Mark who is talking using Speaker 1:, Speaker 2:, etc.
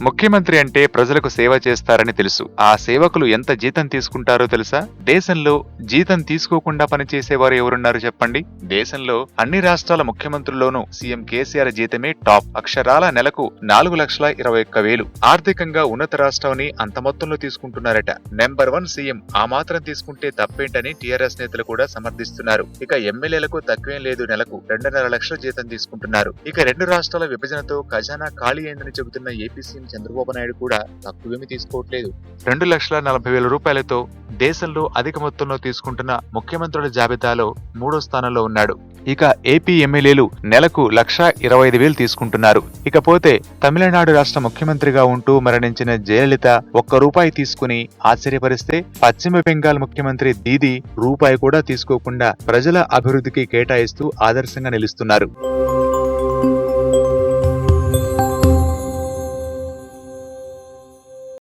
Speaker 1: ముఖ్యమంత్రి అంటే ప్రజలకు సేవ చేస్తారని తెలుసు. ఆ సేవకులు ఎంత జీతం తీసుకుంటారో తెలుసా? దేశంలో జీతం తీసుకోకుండా పనిచేసేవారు ఎవరున్నారు చెప్పండి? దేశంలో అన్ని రాష్ట్రాల ముఖ్యమంత్రుల్లోనూ సీఎం కేసీఆర్ జీతమే టాప్. అక్షరాల నెలకు 4,21,000. ఆర్థికంగా ఉన్నత రాష్ట్రాన్ని అంత మొత్తంలో తీసుకుంటున్నారట. నెంబర్ 1 సీఎం ఆ మాత్రం తీసుకుంటే తప్పేంటని టీఆర్ఎస్ నేతలు కూడా సమర్థిస్తున్నారు. ఇక ఎమ్మెల్యేలకు తక్కువేం లేదు, నెలకు 2.5 లక్షల జీతం తీసుకుంటున్నారు. ఇక 2 రాష్ట్రాల విభజనతో ఖజానా ఖాళీ అయిందని చెబుతున్న ఏపీ సీఎం చంద్రబాబు నాయుడు కూడా తక్కువేమీ తీసుకోవట్లేదు. 2,40,000 రూపాయలతో దేశంలో అధిక మొత్తంలో తీసుకుంటున్న ముఖ్యమంత్రుల జాబితాలో 3వ స్థానంలో ఉన్నాడు. ఇక ఏపీ ఎమ్మెల్యేలు నెలకు 1,25,000 తీసుకుంటున్నారు. ఇకపోతే తమిళనాడు రాష్ట్ర ముఖ్యమంత్రిగా ఉంటూ మరణించిన జయలలిత ₹1 తీసుకుని ఆశ్చర్యపరిస్తే, పశ్చిమ బెంగాల్ ముఖ్యమంత్రి దీదీ రూపాయి కూడా తీసుకోకుండా ప్రజల అభివృద్ధికి కేటాయిస్తూ ఆదర్శంగా నిలుస్తున్నారు.